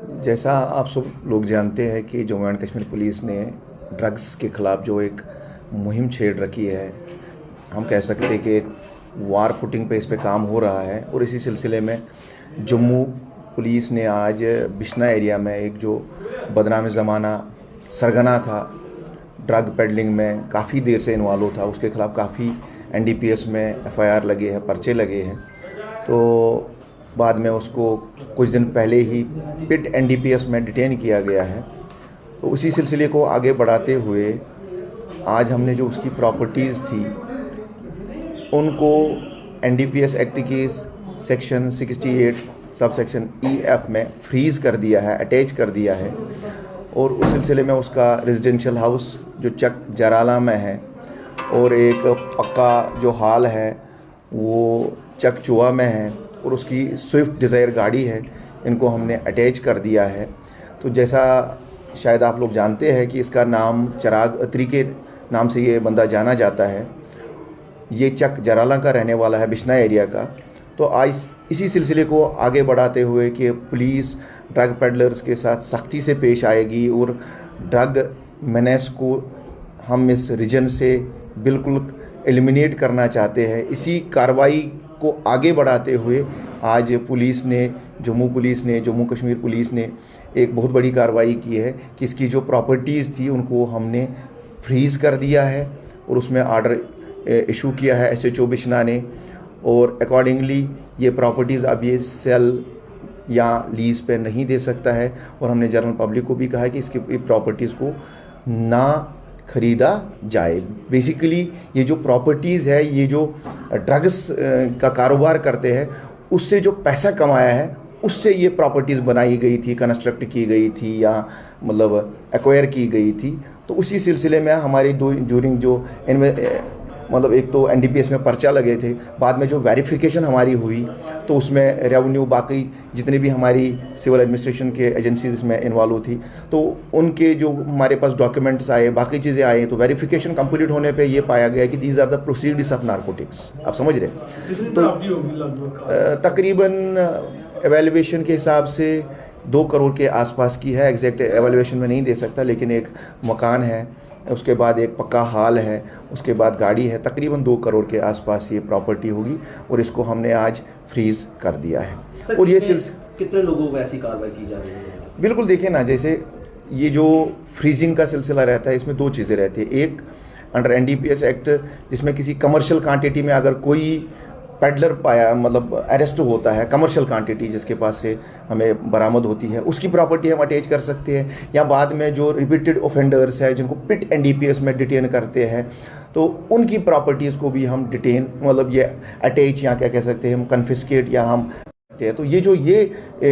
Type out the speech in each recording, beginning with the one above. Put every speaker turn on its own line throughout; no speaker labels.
जैसा आप सब लोग जानते हैं कि जम्मू एंड कश्मीर पुलिस ने ड्रग्स के ख़िलाफ़ जो एक मुहिम छेड़ रखी है, हम कह सकते हैं कि एक वार फुटिंग पे इस पे काम हो रहा है। और इसी सिलसिले में जम्मू पुलिस ने आज बिश्ना एरिया में एक जो बदनाम ज़माना सरगना था, ड्रग पेडलिंग में काफ़ी देर से इन्वॉल्व था, उसके ख़िलाफ़ काफ़ी NDPS में FIR लगे हैं, पर्चे लगे हैं। तो बाद में उसको कुछ दिन पहले ही पिट NDPS में डिटेन किया गया है। तो उसी सिलसिले को आगे बढ़ाते हुए आज हमने जो उसकी प्रॉपर्टीज़ थी उनको NDPS एक्ट की सेक्शन 68 सब सेक्शन EF में फ्रीज़ कर दिया है, अटैच कर दिया है। और उस सिलसिले में उसका रेजिडेंशियल हाउस जो चक जराला में है और एक पक्का जो हाल है वो चक चुआ में है और उसकी स्विफ्ट डिज़ायर गाड़ी है, इनको हमने अटैच कर दिया है। तो जैसा शायद आप लोग जानते हैं कि इसका नाम चिराग अत्री के नाम से ये बंदा जाना जाता है। ये चक जराला का रहने वाला है, बिश्ना एरिया का। तो आज इसी सिलसिले को आगे बढ़ाते हुए कि पुलिस ड्रग पेडलर्स के साथ सख्ती से पेश आएगी और ड्रग मेनेस को हम इस रीजन से बिल्कुल एलिमिनेट करना चाहते हैं। इसी कार्रवाई को आगे बढ़ाते हुए आज जम्मू कश्मीर पुलिस ने एक बहुत बड़ी कार्रवाई की है कि इसकी जो प्रॉपर्टीज़ थी उनको हमने फ्रीज़ कर दिया है और उसमें आर्डर इशू किया है SHO बिश्ना ने। और अकॉर्डिंगली ये प्रॉपर्टीज़ अब ये सेल या लीज़ पे नहीं दे सकता है। और हमने जनरल पब्लिक को भी कहा है कि इसकी प्रॉपर्टीज़ को ना ख़रीदा जाए। बेसिकली ये जो प्रॉपर्टीज़ है, ये जो ड्रग्स का कारोबार करते हैं, उससे जो पैसा कमाया है उससे ये प्रॉपर्टीज़ बनाई गई थी, कंस्ट्रक्ट की गई थी या मतलब एक्वायर की गई थी। तो उसी सिलसिले में हमारी ड्यूरिंग जो मतलब एक तो NDPS में पर्चा लगे थे, बाद में जो वेरिफिकेशन हमारी हुई तो उसमें रेवेन्यू बाकी जितने भी हमारी सिविल एडमिनिस्ट्रेशन के एजेंसीज इसमें इन्वॉल्व थी तो उनके जो हमारे पास डॉक्यूमेंट्स आए, बाकी चीज़ें आई, तो वेरिफिकेशन कंप्लीट होने पे ये पाया गया कि these are the proceeds of narcotics. आप समझ रहे? तो तकरीबन एवेल्युएशन के हिसाब से 2 करोड़ के आसपास की है। एग्जैक्ट एवेल्युएशन में नहीं दे सकता, लेकिन एक मकान है, उसके बाद एक पक्का हाल है, उसके बाद गाड़ी है, तकरीबन 2 करोड़ के आसपास ये प्रॉपर्टी होगी और इसको हमने आज फ्रीज़ कर दिया है।
सर, और ये कितने लोगों को ऐसी कार्रवाई की जा रही है?
बिल्कुल, देखिए ना, जैसे ये जो फ्रीजिंग का सिलसिला रहता है इसमें 2 चीज़ें रहती है। एक अंडर NDPS एक्ट जिसमें किसी कमर्शियल क्वांटिटी में अगर कोई पेडलर पाया मतलब अरेस्ट होता है, कमर्शियल क्वांटिटी जिसके पास से हमें बरामद होती है, उसकी प्रॉपर्टी हम अटैच कर सकते हैं। या बाद में जो रिपीटेड ऑफेंडर्स है जिनको पिट NDPS में डिटेन करते हैं तो उनकी प्रॉपर्टीज़ को भी हम डिटेन मतलब ये अटैच या क्या कह सकते हैं हम कन्फिस्केट या हम। तो ये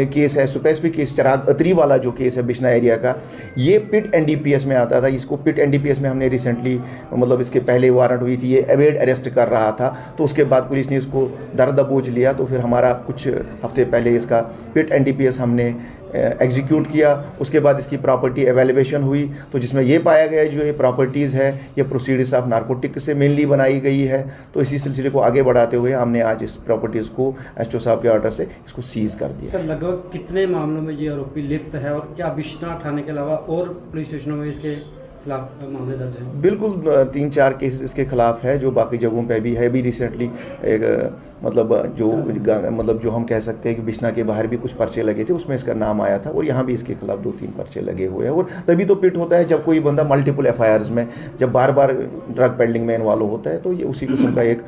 केस है, स्पेसिफिक केस चिराग अत्री वाला जो केस है बिश्ना एरिया का, ये पिट NDPS में आता था। इसको पिट NDPS में हमने रिसेंटली मतलब इसके पहले वारंट हुई थी, ये अवैध अरेस्ट कर रहा था। तो उसके बाद पुलिस ने इसको दर दबोच लिया, तो फिर हमारा कुछ हफ्ते पहले इसका पिट NDPS हमने एग्जीक्यूट किया। उसके बाद इसकी प्रॉपर्टी एवेल्युएशन हुई तो जिसमें ये पाया गया जो ये प्रॉपर्टीज़ है ये प्रोसीड्स ऑफ नारकोटिक से मेनली बनाई गई है। तो इसी सिलसिले को आगे बढ़ाते हुए हमने आज इस प्रॉपर्टीज़ को SHO साहब के ऑर्डर से इसको सीज कर दिया।
सर, लगभग कितने मामलों में ये आरोपी लिप्त है और क्या बिश्ना थाने के अलावा और पुलिस स्टेशनों में इसके खिलाफ मामले दर्ज हैं?
बिल्कुल 3-4 केसेस इसके खिलाफ है जो बाकी जगहों पे भी है। भी रिसेंटली एक मतलब जो हम कह सकते हैं कि बिश्ना के बाहर भी कुछ पर्चे लगे थे, उसमें इसका नाम आया था और यहाँ भी इसके खिलाफ 2-3 पर्चे लगे हुए हैं। और तभी तो पिट होता है जब कोई बंदा मल्टीपल FIRs में जब बार बार ड्रग पेडलिंग में इन्वॉल्व होता है। तो ये उसी किस्म का एक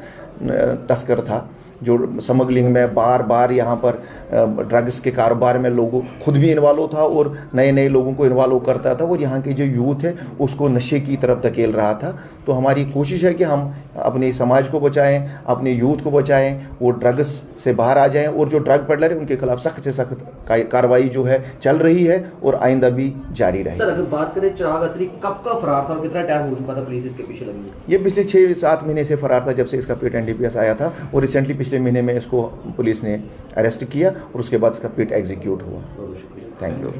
तस्कर था जो स्मगलिंग में बार बार यहाँ पर ड्रग्स के कारोबार में लोगों खुद भी इन्वॉल्व था और नए नए लोगों को इन्वॉल्व करता था और यहाँ के जो यूथ है उसको नशे की तरफ धकेल रहा था। तो हमारी कोशिश है कि हम अपने समाज को बचाएं, अपने यूथ को बचाएं, वो ड्रग्स से बाहर आ जाएं और जो ड्रग पेडलर है उनके खिलाफ सख्त से सख्त कार्रवाई जो है चल रही है और आइंदा भी जारी रहेगी।
सर, अगर बात करें चिराग अत्री कब का फरार था और कितना टाइम हो चुका था पुलिस इसके पीछे लगी?
ये पिछले 6-7 महीने से फरार था, जब से इसका पिट NDPS आया था। और रिसेंटली पिछले महीने में इसको पुलिस ने अरेस्ट किया और उसके बाद इसका पिट एग्जीक्यूट हुआ। Thank you.